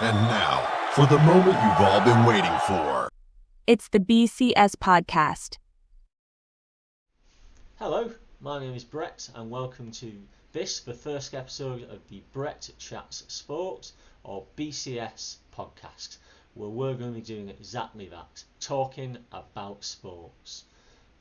And now, for the moment you've all been waiting for. It's the BCS Podcast. Hello, my name is Brett and welcome to the first episode of the Brett Chats Sport, or BCS Podcast, where we're going to be doing exactly that, talking about sports.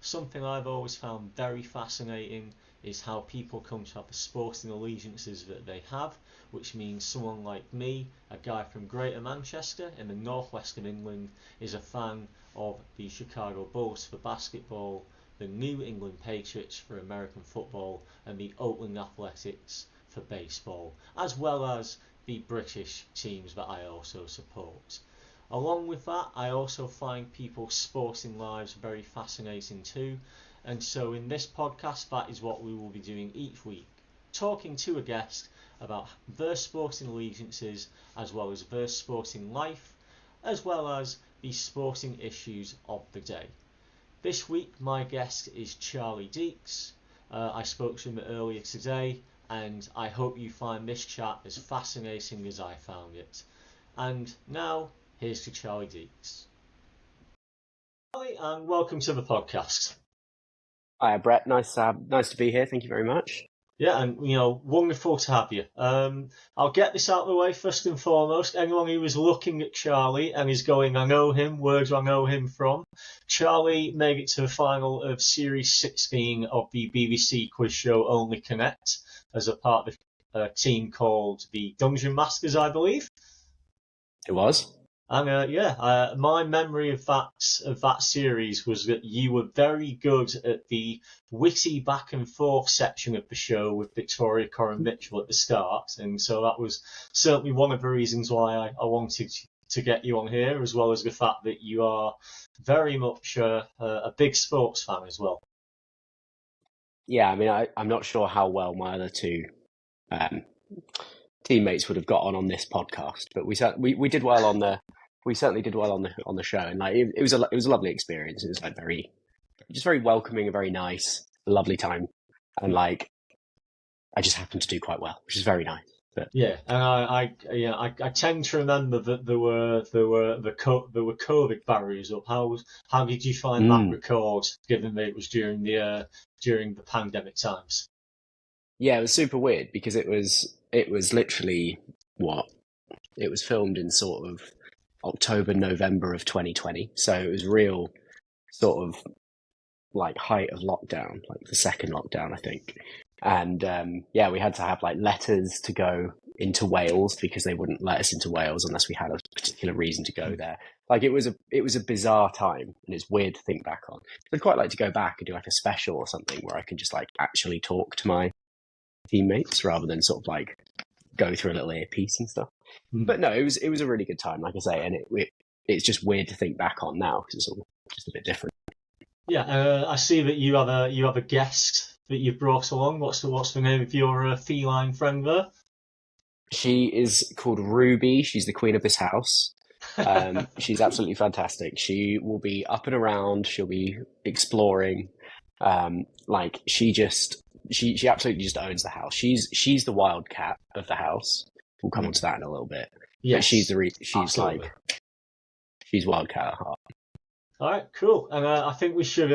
Something I've always found very fascinating is how people come to have the sporting allegiances that they have, which means someone like me, a guy from Greater Manchester in the northwest of England, is a fan of the Chicago Bulls for basketball, the New England Patriots for American football, and the Oakland Athletics for baseball, as well as the British teams that I also support. Along with that, I also find people's sporting lives very fascinating too, and so in this podcast, that is what we will be doing each week, talking to a guest about their sporting allegiances, as well as their sporting life, as well as the sporting issues of the day. This week, my guest is Charlie Deeks. I spoke to him earlier today, and I hope you find this chat as fascinating as I found it. And now, here's to Charlie Deeks. Charlie, and welcome to the podcast. Hi, Brett. Nice to be here. Thank you very much. Yeah, and wonderful to have you. I'll get this out of the way first and foremost. Anyone who is looking at Charlie and is going, I know him, where do I know him from? Charlie made it to the final of Series 16 of the BBC quiz show Only Connect as a part of a team called the Dungeon Masters, I believe. It was. And my memory of that series was that you were very good at the witty back and forth section of the show with Victoria Coren Mitchell at the start, and so that was certainly one of the reasons why I wanted to get you on here, as well as the fact that you are very much a big sports fan as well. Yeah, I mean, I'm not sure how well my other two teammates would have got on this podcast, but we did well on the. We certainly did well on the show, and it was a lovely experience. It was very welcoming and very nice, a lovely time, and I just happened to do quite well, which is very nice. But yeah, and I tend to remember that there were COVID barriers up. How did you find that record, given that it was during the pandemic times? Yeah, it was super weird because it was literally it was filmed in sort of October, November of 2020. So it was real sort of height of lockdown, the second lockdown, I think. And we had to have letters to go into Wales because they wouldn't let us into Wales unless we had a particular reason to go there. It was a bizarre time, and it's weird to think back on. I'd quite like to go back and do a special or something where I can just actually talk to my teammates rather than sort of go through a little earpiece and stuff. But no, it was a really good time, like I say, and it's just weird to think back on now because it's all just a bit different. Yeah, I see that you have a guest that you've brought along. What's the name of your feline friend there? She is called Ruby. She's the queen of this house. She's absolutely fantastic. She will be up and around. She'll be exploring. She absolutely just owns the house. She's the wild cat of the house. We'll come on to that in a little bit. Yeah, she's wildcat at heart. All right, cool. And I think we should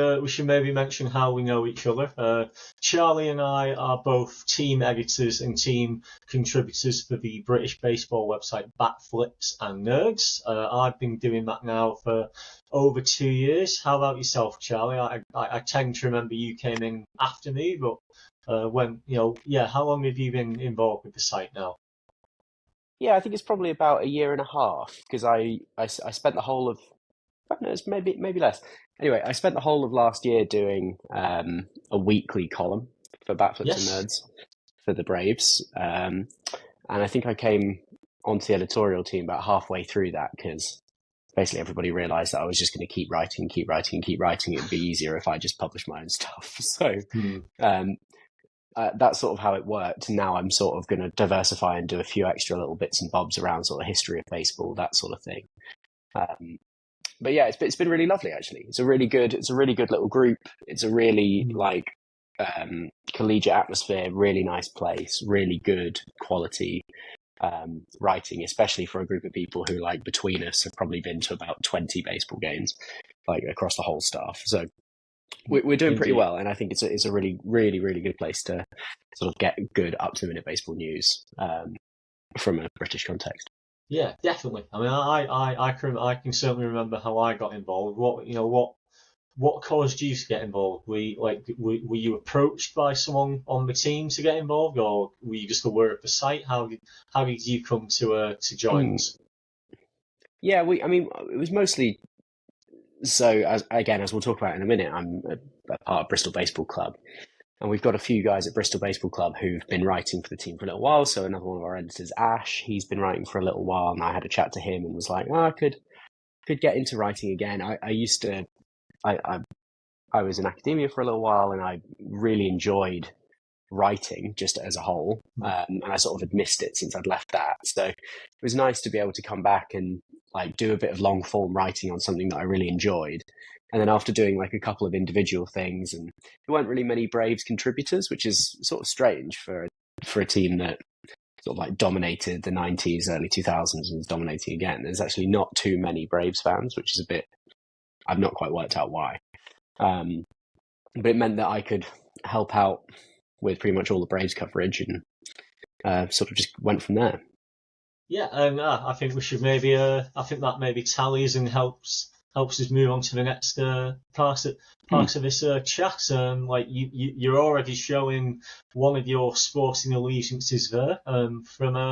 maybe mention how we know each other. Charlie and I are both team editors and team contributors for the British baseball website Batflips and Nerds. I've been doing that now for over 2 years. How about yourself, Charlie? I tend to remember you came in after me, but how long have you been involved with the site now? Yeah, I think it's probably about a year and a half because I spent the whole of it's maybe less. Anyway, I spent the whole of last year doing a weekly column for Batflips and Nerds for the Braves, and I think I came onto the editorial team about halfway through that because basically everybody realised that I was just going to keep writing. It'd be easier if I just published my own stuff. So that's sort of how it worked. Now I'm sort of going to diversify and do a few extra little bits and bobs around sort of history of baseball, that sort of thing. But yeah, it's been really lovely actually. It's a really good little group. It's a really collegiate atmosphere, really nice place, really good quality. writing, especially for a group of people who, like, between us have probably been to about 20 baseball games, like, across the whole staff. So we're doing pretty well, and I think it's a really, really, really good place to sort of get good up-to-the-minute baseball news from a British context. Yeah, definitely. I mean, I can certainly remember how I got involved. What caused you to get involved? Were you approached by someone on the team to get involved, or were you just aware of the site? How did you come to join us? Yeah, it was mostly. So as we'll talk about in a minute, I'm a part of Bristol Baseball Club, and we've got a few guys at Bristol Baseball Club who've been writing for the team for a little while. So another one of our editors, Ash, he's been writing for a little while, and I had a chat to him and was like, I could get into writing again. I used to. I was in academia for a little while, and I really enjoyed writing just as a whole, and I sort of had missed it since I'd left that. So it was nice to be able to come back and like do a bit of long form writing on something that I really enjoyed. And then after doing like a couple of individual things, and there weren't really many Braves contributors, which is sort of strange for a team that sort of like dominated the 90s, early 2000s, and is dominating again. There's actually not too many Braves fans, which is a bit, I've not quite worked out why. But it meant that I could help out with pretty much all the Braves coverage, and sort of just went from there. Yeah, and I think we should maybe. I think that maybe tallies and helps us move on to the next part of this chat. Like you're already showing one of your sporting allegiances there. From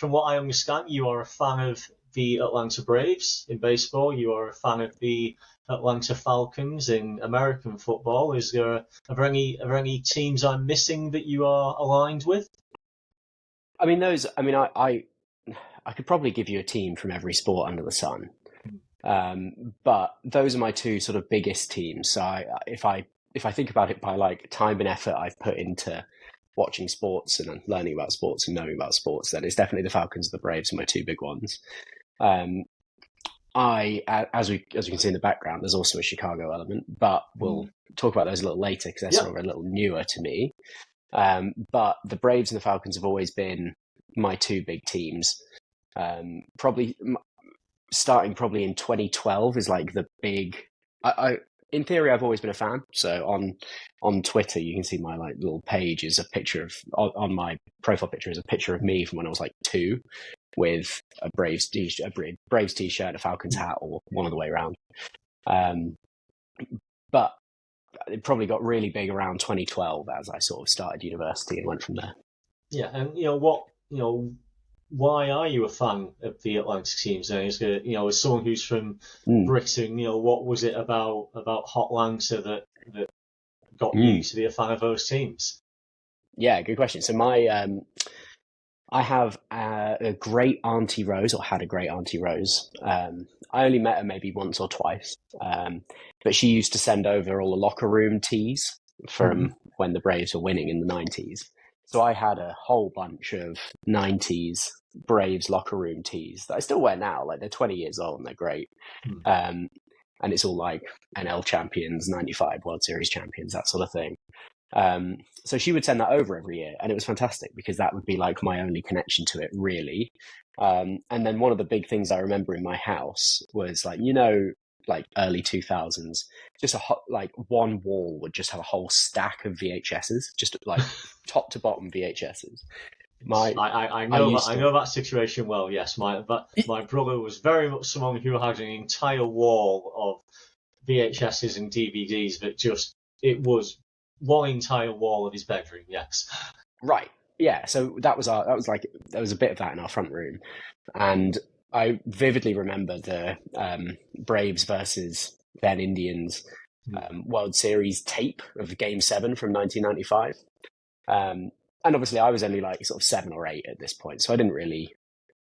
what I understand, you are a fan of the Atlanta Braves in baseball. You are a fan of the Atlanta Falcons in American football. Are there any teams I'm missing that you are aligned with? I mean, I could probably give you a team from every sport under the sun. But those are my two sort of biggest teams. So if I think about it by like time and effort I've put into watching sports and learning about sports and knowing about sports, then it's definitely the Falcons and the Braves are my two big ones. As we can see in the background, there's also a Chicago element, but we'll talk about those a little later because they're sort of a little newer to me. But the Braves and the Falcons have always been my two big teams. Probably starting in 2012 is like the big. In theory, I've always been a fan. So on Twitter, you can see my like little page is a picture of on my profile picture is a picture of me from when I was like 2, with a Braves t-shirt, a Falcons hat, or one other way around. But it probably got really big around 2012 as I sort of started university and went from there. Yeah, and why are you a fan of the Atlanta teams? As someone who's from Britain, what was it about Hotlanta that got you to be a fan of those teams? Yeah, good question. So I have a great Auntie Rose, or had a great Auntie Rose. I only met her maybe once or twice, but she used to send over all the locker room teas from when the Braves were winning in the 90s. So I had a whole bunch of 90s Braves locker room teas that I still wear now. Like, they're 20 years old and they're great. And it's all like NL champions, 95 World Series champions, that sort of thing. So she would send that over every year, and it was fantastic because that would be like my only connection to it, really. And then one of the big things I remember in my house was like, like early 2000s, just like one wall would just have a whole stack of VHSs, just like top to bottom VHSs. I know that situation well. Yes, my brother was very much someone who had an entire wall of VHSs and DVDs it was one entire wall of his bedroom. Yes, right. Yeah, so there was a bit of that in our front room, and I vividly remember the Braves versus then Indians World Series tape of Game 7 from 1995. And obviously I was only like sort of 7 or 8 at this point, so I didn't really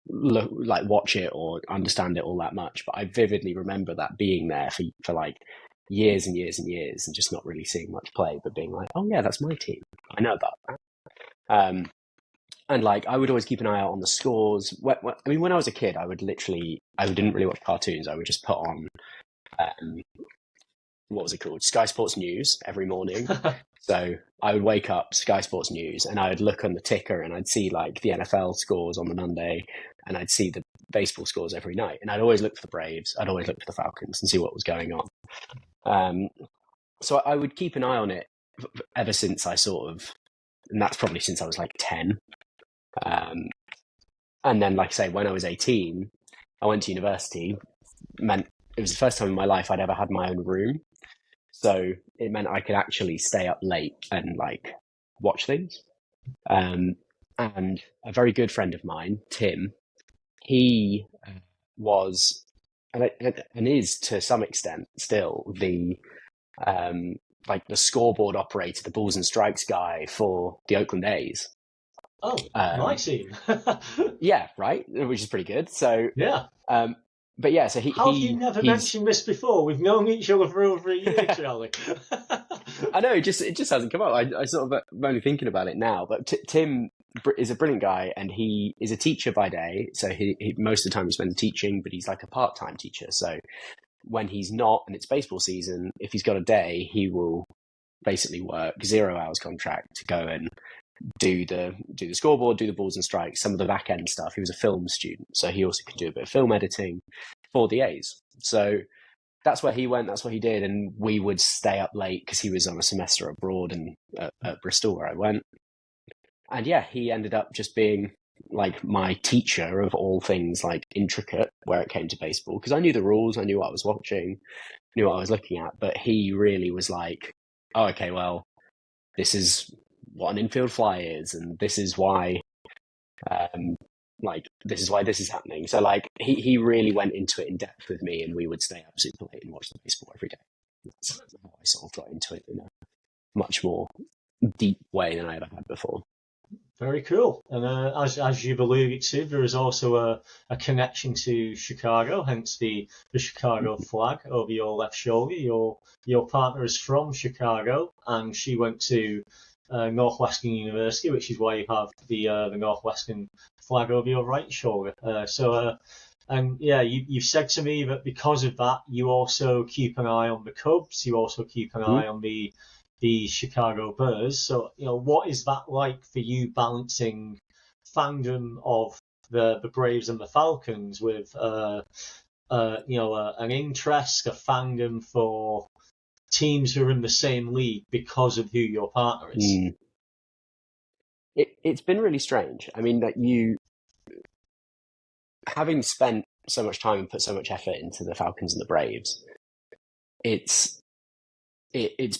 watch it or understand it all that much. But I vividly remember that being there for like years and years and years, and just not really seeing much play, but being like, oh yeah, that's my team. I know about that. And like, I would always keep an eye out on the scores. When I was a kid, I didn't really watch cartoons. I would just put on, what was it called? Sky Sports News every morning. So I would wake up, Sky Sports News, and I would look on the ticker and I'd see like the NFL scores on the Monday and I'd see the baseball scores every night. And I'd always look for the Braves. I'd always look for the Falcons and see what was going on. So I would keep an eye on it ever since and that's probably since I was like 10. And then, like I say, when I was 18, I went to university. Meant it was the first time in my life I'd ever had my own room. So it meant I could actually stay up late and like watch things. And a very good friend of mine, Tim, he was and is to some extent still the like the scoreboard operator, the balls and strikes guy for the Oakland A's. Oh, my team. Yeah, right, which is pretty good. So yeah. But yeah, so How have you never mentioned this before? We've known each other for over a year, Charlie. I know, it just hasn't come up. I sort of am only thinking about it now. But Tim is a brilliant guy, and he is a teacher by day. So he most of the time he spends teaching, but he's like a part-time teacher. So when he's not, and it's baseball season, if he's got a day, he will basically work 0 hours contract to go and do the scoreboard, do the balls and strikes, some of the back end stuff. He was a film student, so he also can do a bit of film editing for the A's. So that's where he went, that's what he did, and we would stay up late because he was on a semester abroad and at Bristol where I went. And yeah, he ended up just being like my teacher of all things like intricate where it came to baseball, because I knew the rules, I knew what I was watching, knew what I was looking at, but he really was like, oh, okay, well, this is what an infield fly is, and this is why this is why this is happening. So like he really went into it in depth with me, and we would stay up super late and watch the baseball every day. That's how I sort of got into it in a much more deep way than I ever had before. Very cool. And as you've alluded to, there is also a connection to Chicago, hence the Chicago flag over your left shoulder. Your partner is from Chicago, and she went to Northwestern University, which is why you have the Northwestern flag over your right shoulder. And yeah, you said to me that because of that, you also keep an eye on the Cubs. You also keep an eye on the Chicago Bears. So, what is that like for you, balancing fandom of the Braves and the Falcons with an interest, a fandom for teams who are in the same league because of who your partner is? It's been really strange. I mean, that having spent so much time and put so much effort into the Falcons and the Braves, it's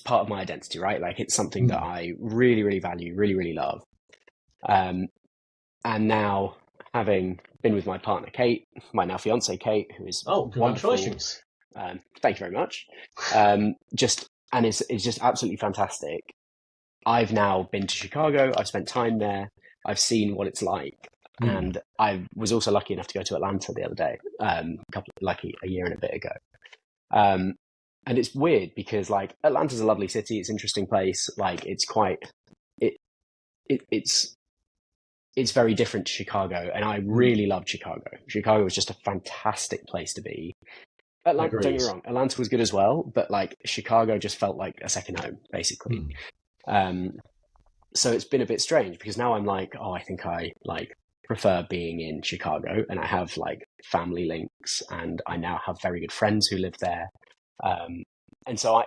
part of my identity, right? Like, it's something that I really, really value, really, really love. And now, having been with my partner, Kate, my now fiance, Kate, who is congratulations. Wonderful. Thank you very much. It's just absolutely fantastic. I've now been to Chicago. I've spent time there. I've seen what it's like. And I was also lucky enough to go to Atlanta the other day, a year and a bit ago. And it's weird because like Atlanta's a lovely city. It's an interesting place. Like it's very different to Chicago, and I really loved Chicago. Chicago was just a fantastic place to be. Atlanta, don't get me wrong, Atlanta was good as well, but like Chicago just felt like a second home, basically. So it's been a bit strange because now I'm like, I think I like prefer being in Chicago, and I have like family links, and I now have very good friends who live there. And so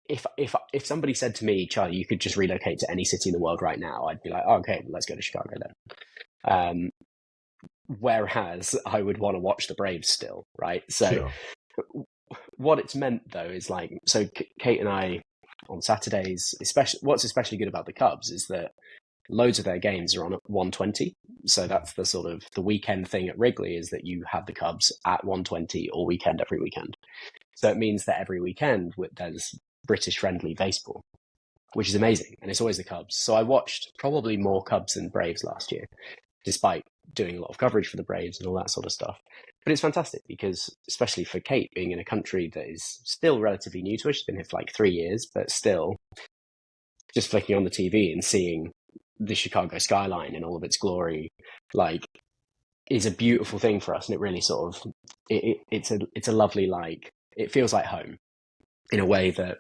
if somebody said to me, Charlie, you could just relocate to any city in the world right now, I'd be like, okay, let's go to Chicago then. Whereas I would want to watch the Braves still, right? So what it's meant though is like, so Kate and I on Saturdays, what's especially good about the Cubs is that loads of their games are on at 1:20. So that's the sort of the weekend thing at Wrigley, is that you have the Cubs at 1:20 all weekend, every weekend. So it means that every weekend there's British friendly baseball, which is amazing. And it's always the Cubs. So I watched probably more Cubs than Braves last year, despite doing a lot of coverage for the Braves and all that sort of stuff. But it's fantastic because, especially for Kate, being in a country that is still relatively new to her, she's been here for like 3 years, but still just flicking on the TV and seeing the Chicago skyline in all of its glory, like, is a beautiful thing for us. And it really sort of, it's a lovely, like, it feels like home in a way that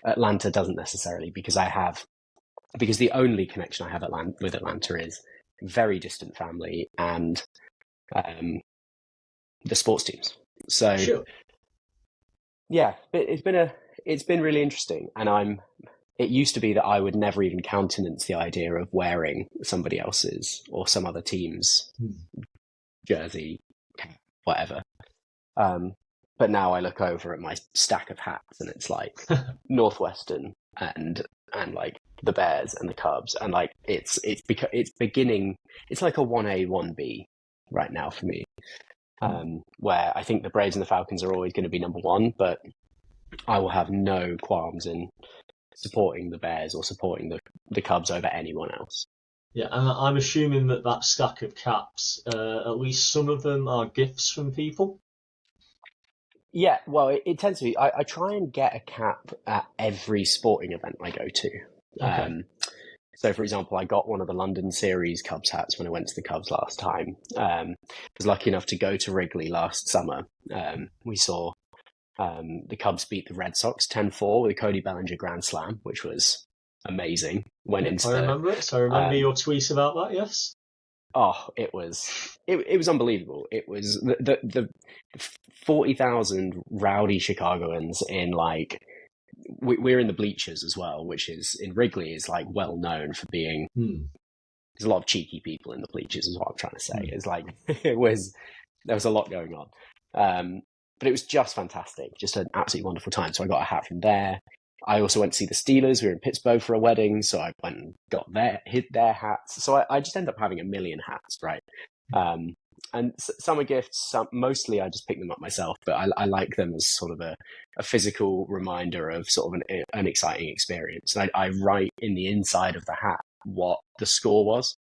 Atlanta doesn't necessarily, because the only connection I have with Atlanta is very distant family and the sports teams. So Sure. yeah, it's been really interesting, and it used to be that I would never even countenance the idea of wearing somebody else's or some other team's jersey, whatever. But now I look over at my stack of hats and it's like Northwestern and like the Bears and the Cubs, and like it's beginning. It's like a 1A 1B right now for me, where I think the Braves and the Falcons are always going to be number one, but I will have no qualms in supporting the Bears or supporting the Cubs over anyone else. Yeah, and I'm assuming that stack of caps, at least some of them are gifts from people. Yeah, well, it tends to be. I try and get a cap at every sporting event I go to. Okay. So, for example, I got one of the London Series Cubs hats when I went to the Cubs last time. I was lucky enough to go to Wrigley last summer. We saw the Cubs beat the Red Sox 10-4 with a Cody Bellinger grand slam, which was amazing. I remember it. So I remember your tweet about that. Yes. Oh, it was unbelievable. It was the 40,000 rowdy Chicagoans in like. We're in the bleachers as well, which is in Wrigley is like well known for being. There's a lot of cheeky people in the bleachers, is what I'm trying to say. It's like there was a lot going on, but it was just fantastic, just an absolutely wonderful time. So I got a hat from there. I also went to see the Steelers. We were in Pittsburgh for a wedding, so I went and got hit their hats. So I just end up having a million hats, right? And some are gifts. Mostly I just pick them up myself, but I like them as sort of a physical reminder of sort of an exciting experience. And I write in the inside of the hat what the score was.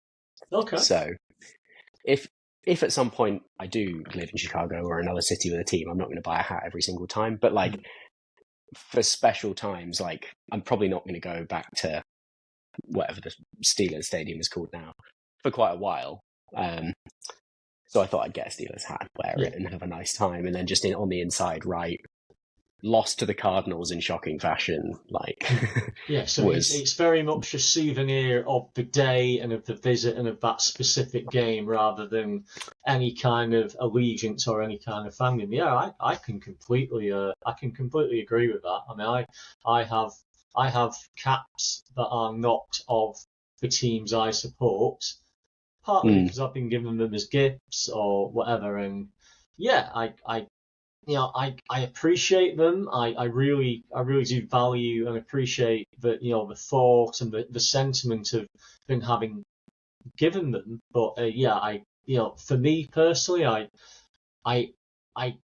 Okay. So if at some point I do live in Chicago or another city with a team, I'm not going to buy a hat every single time, but like for special times, like I'm probably not going to go back to whatever the Steelers stadium is called now for quite a while. So I thought I'd get a Steelers hat, wear it, and have a nice time. And then just on the inside, write, lost to the Cardinals in shocking fashion. Like, yeah, so it's very much a souvenir of the day and of the visit and of that specific game, rather than any kind of allegiance or any kind of fandom. Yeah, I can completely agree with that. I mean, I have caps that are not of the teams I support. Partly because I've been given them as gifts or whatever, and yeah, I appreciate them. I really do value and appreciate the thought and the sentiment of been having given them. But for me personally, I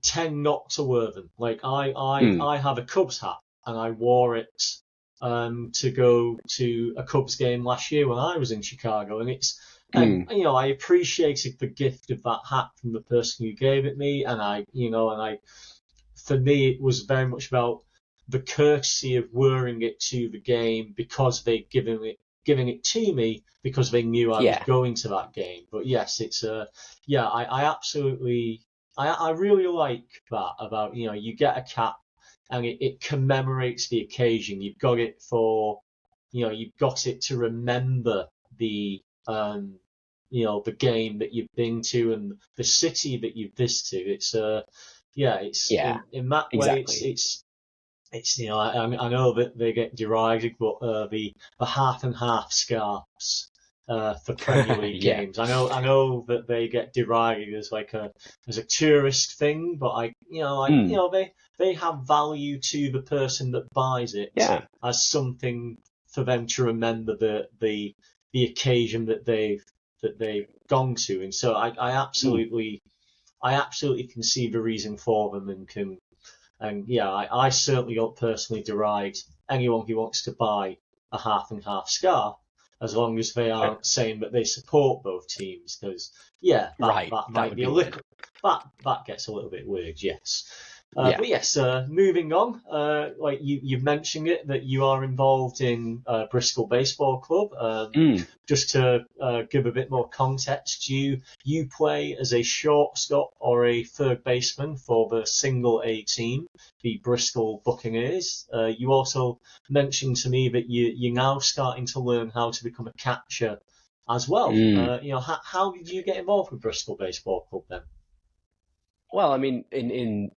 tend not to wear them. Like I have a Cubs hat and I wore it to go to a Cubs game last year when I was in Chicago, and it's. And I appreciated the gift of that hat from the person who gave it me, and for me, it was very much about the courtesy of wearing it to the game because they'd giving it to me because they knew I was going to that game. But yes, it's I really like that about you get a cap and it commemorates the occasion. You've got it you've got it to remember the the game that you've been to and the city that you've visited. It's in that way it's I know that they get derided, but the half and half scarves for Premier League games. I know that they get derided as as a tourist thing, but they have value to the person that buys it as something for them to remember the occasion that they've gone to, and so I absolutely can see the reason for them, I certainly don't personally deride anyone who wants to buy a half and half scarf, as long as they aren't saying that they support both teams, because that might be a little that gets a little bit weird. Yes. Yeah. But yes, moving on, like you've mentioned it, that you are involved in Bristol Baseball Club. Just to give a bit more context, you play as a shortstop or a third baseman for the single A team, the Bristol Buccaneers. You also mentioned to me that you're now starting to learn how to become a catcher as well. How did you get involved with Bristol Baseball Club then? Well, I mean, in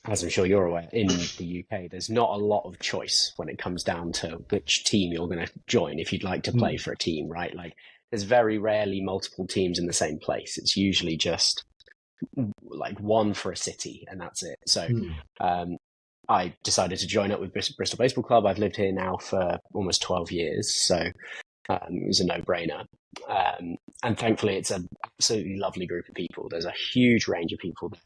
as I'm sure you're aware, in the UK, there's not a lot of choice when it comes down to which team you're going to join if you'd like to play for a team, right? Like, there's very rarely multiple teams in the same place. It's usually just like one for a city, and that's it. So I decided to join up with Bristol Baseball Club. I've lived here now for almost 12 years, so it was a no-brainer. And thankfully, it's an absolutely lovely group of people. There's a huge range of people there,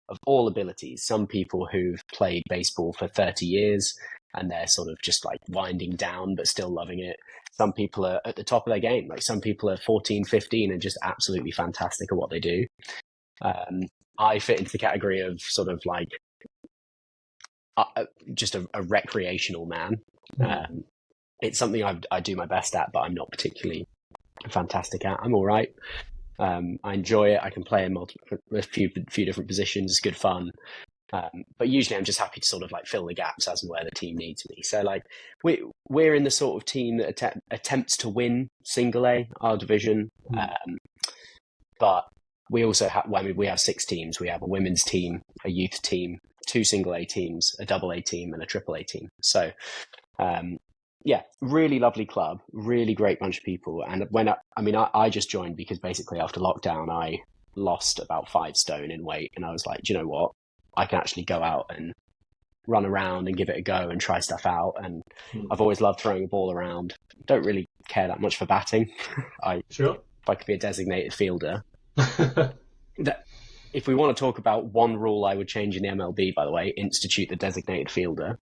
of all abilities. Some people who've played baseball for 30 years and they're sort of just like winding down but still loving it. Some people are at the top of their game. Like, some people are 14, 15 and just absolutely fantastic at what they do. I fit into the category of sort of like just a recreational man. It's something I do my best at, but I'm not particularly fantastic at. I'm all right. I enjoy it. I can play in a few different positions. It's good fun. But usually I'm just happy to sort of like fill the gaps as and where the team needs me. So like we're in the sort of team that attempts to win single A, our division. But we also have, we have 6 teams. We have a women's team, a youth team, 2 single A teams, a double A team and a triple A team. So, yeah, really lovely club, really great bunch of people. And I just joined because basically after lockdown, I lost about 5 stone in weight. And I was like, do you know what? I can actually go out and run around and give it a go and try stuff out. And I've always loved throwing a ball around. Don't really care that much for batting. If I could be a designated fielder. If we want to talk about one rule I would change in the MLB, by the way, institute the designated fielder.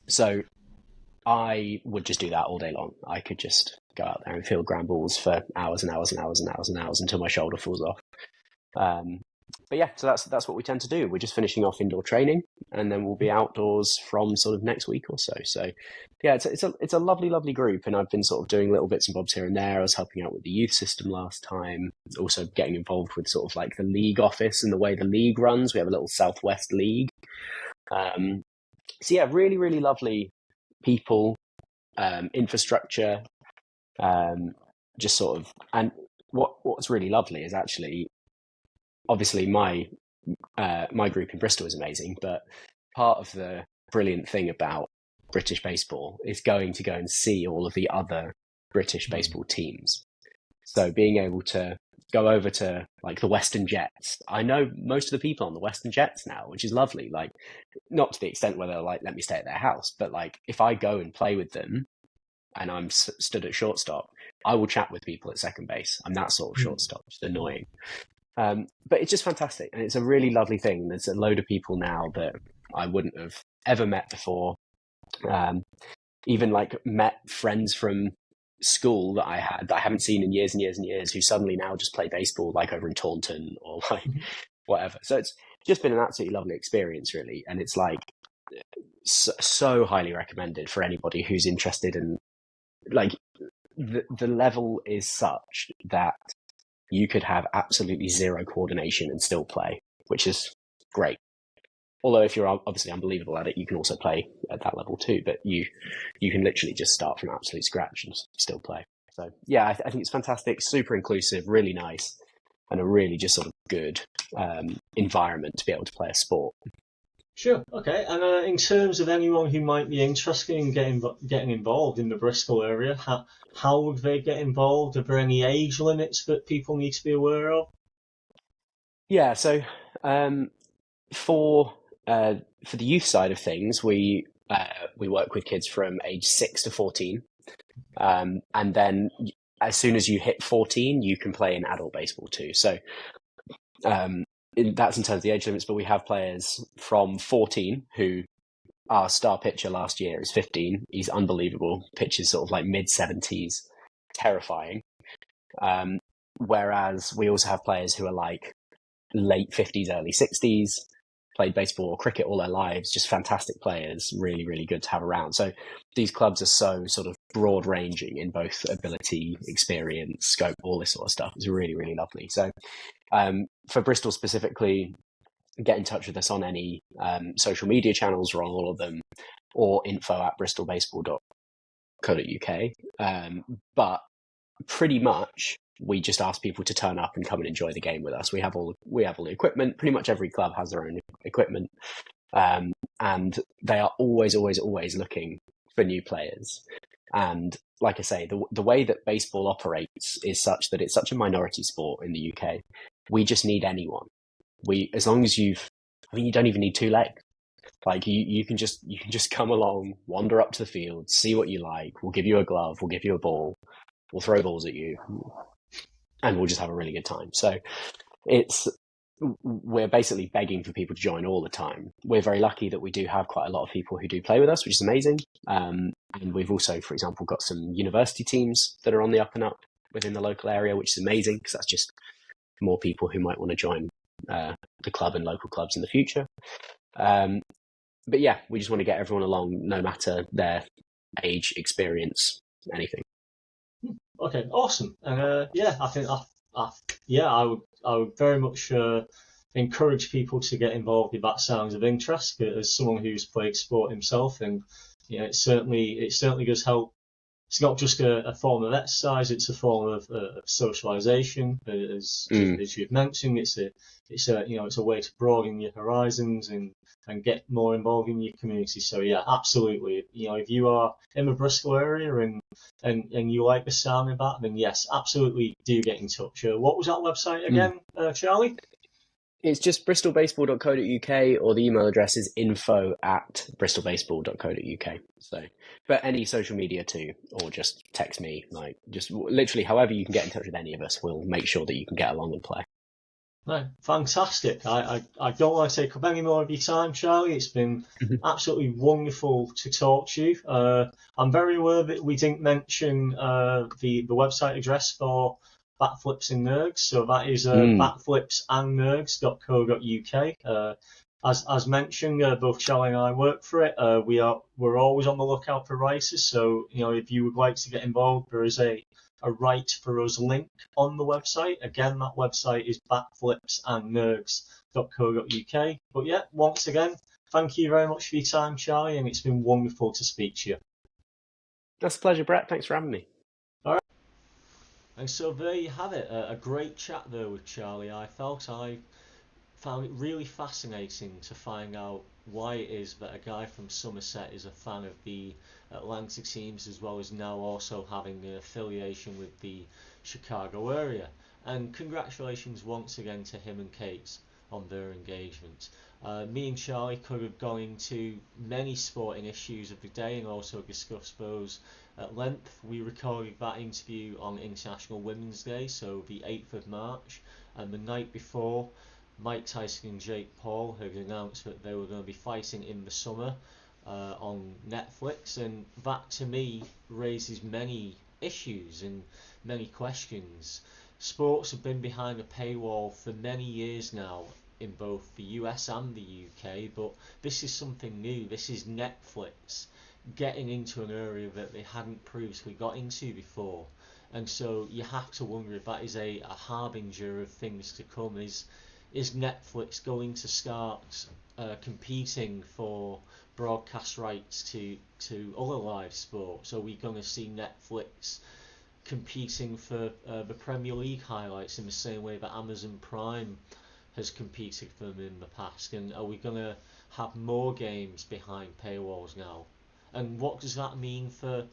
So I would just do that all day long. I could just go out there and field ground balls for hours and hours and hours and hours and hours until my shoulder falls off. But yeah, so that's what we tend to do. We're just finishing off indoor training, and then we'll be outdoors from sort of next week or so. So yeah, it's a lovely, lovely group, and I've been sort of doing little bits and bobs here and there. I was helping out with the youth system last time, also getting involved with sort of like the league office and the way the league runs. We have a little Southwest League. So yeah, really, really lovely people, infrastructure, just sort of, and what's really lovely is actually, obviously my group in Bristol is amazing, but part of the brilliant thing about British baseball is going to go and see all of the other British baseball teams. So being able to go over to like the Western Jets, I know most of the people on the Western Jets now, which is lovely. Like, not to the extent where they'll like let me stay at their house, but like if I go and play with them and I'm stood at shortstop, I will chat with people at second base. I'm that sort of shortstop, just annoying. But it's just fantastic, and it's a really lovely thing. There's a load of people now that I wouldn't have ever met before. Even like met friends from school that I haven't seen in years and years and years, who suddenly now just play baseball like over in Taunton or like whatever. So it's just been an absolutely lovely experience, really, and it's like so highly recommended for anybody who's interested in, like, the level is such that you could have absolutely zero coordination and still play, which is great. Although if you're obviously unbelievable at it, you can also play at that level too. But you can literally just start from absolute scratch and still play. So yeah, I think it's fantastic, super inclusive, really nice, and a really just sort of good environment to be able to play a sport. Sure. Okay. And in terms of anyone who might be interested in getting involved in the Bristol area, how would they get involved? Are there any age limits that people need to be aware of? Yeah. So for the youth side of things, we work with kids from age 6 to 14, and then as soon as you hit 14, you can play in adult baseball too. So. That's in terms of the age limits, but we have players from 14 who, our star pitcher last year is 15. He's unbelievable. Pitches sort of like mid-70s, terrifying. Whereas we also have players who are like late 50s, early 60s, played baseball or cricket all their lives, just fantastic players, really, really good to have around. So these clubs are so sort of broad ranging in both ability, experience, scope, all this sort of stuff. It's really, really lovely. So for Bristol specifically, get in touch with us on any social media channels. We're on all of them, or info@bristolbaseball.co.uk. But pretty much we just ask people to turn up and come and enjoy the game with us. We have all the equipment. Pretty much every club has their own equipment, and they are always looking for new players. And like I say, the way that baseball operates is such that it's such a minority sport in the UK. We just need anyone. As long as you don't even need 2 legs. Like you can just come along, wander up to the field, see what you like. We'll give you a glove, we'll give you a ball, we'll throw balls at you, and we'll just have a really good time. So we're basically begging for people to join all the time. We're very lucky that we do have quite a lot of people who do play with us, which is amazing. And we've also, for example, got some university teams that are on the up and up within the local area, which is amazing because that's just more people who might want to join the club and local clubs in the future. But yeah, we just want to get everyone along, no matter their age, experience, anything. Okay, awesome. And I think I would very much encourage people to get involved if that sounds of interest. As someone who's played sport himself, and it certainly does help. It's not just a form of exercise; it's a form of socialisation. As you've mentioned, it's a way to broaden your horizons and get more involved in your community. So yeah, absolutely. If you are in the Bristol area and you like the sound of that, then yes, absolutely do get in touch. What was that website again, Charlie? It's just bristolbaseball.co.uk, or the email address is info@bristolbaseball.co.uk. So, but any social media too, or just text me, just literally however you can get in touch with any of us, we'll make sure that you can get along and play. No, fantastic. I don't want to take up any more of your time, Charlie. It's been absolutely wonderful to talk to you. I'm very aware that we didn't mention the website address for Backflips and Nerds, so that is backflipsandnerds.co.uk. As mentioned, both Charlie and I work for it. We're always on the lookout for writers, so if you would like to get involved, there is a Write for Us link on the website. Again, that website is backflipsandnerds.co.uk. But yeah, once again, thank you very much for your time, Charlie, and it's been wonderful to speak to you. That's a pleasure, Brett. Thanks for having me. All right. And so there you have it, a great chat there with Charlie. I found it really fascinating to find out why it is that a guy from Somerset is a fan of the Atlantic teams, as well as now also having an affiliation with the Chicago area. And congratulations once again to him and Kate on their engagement. Me and Charlie could have gone into many sporting issues of the day and also discussed those at length. We recorded that interview on International Women's Day, so the 8th of March, and the night before, Mike Tyson and Jake Paul had announced that they were going to be fighting in the summer on Netflix, and that to me raises many issues and many questions. Sports have been behind a paywall for many years now in both the US and the UK, but this is something new. This is Netflix getting into an area that they hadn't previously got into before, and so you have to wonder if that is a harbinger of things to come. Is Netflix going to start competing for broadcast rights to other live sports? Are we going to see Netflix competing for the Premier League highlights in the same way that Amazon Prime has competed for them in the past? And are we going to have more games behind paywalls now? And what does that mean for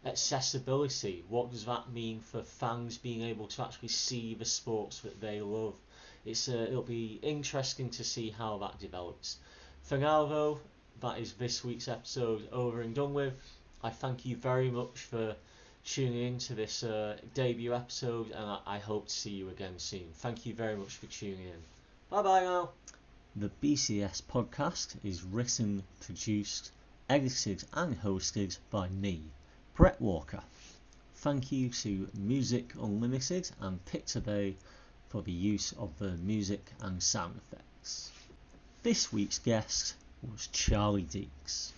accessibility? What does that mean for fans being able to actually see the sports that they love? It'll be interesting to see how that develops. For now though, that is this week's episode over and done with. I thank you very much for tuning in to this debut episode, and I hope to see you again soon. Thank you very much for tuning in. Bye bye now. The BCS podcast is written, produced, edited and hosted by me, Brett Walker. Thank you to Music Unlimited and Picture Bay for the use of the music and sound effects. This week's guest was Charlie Deeks.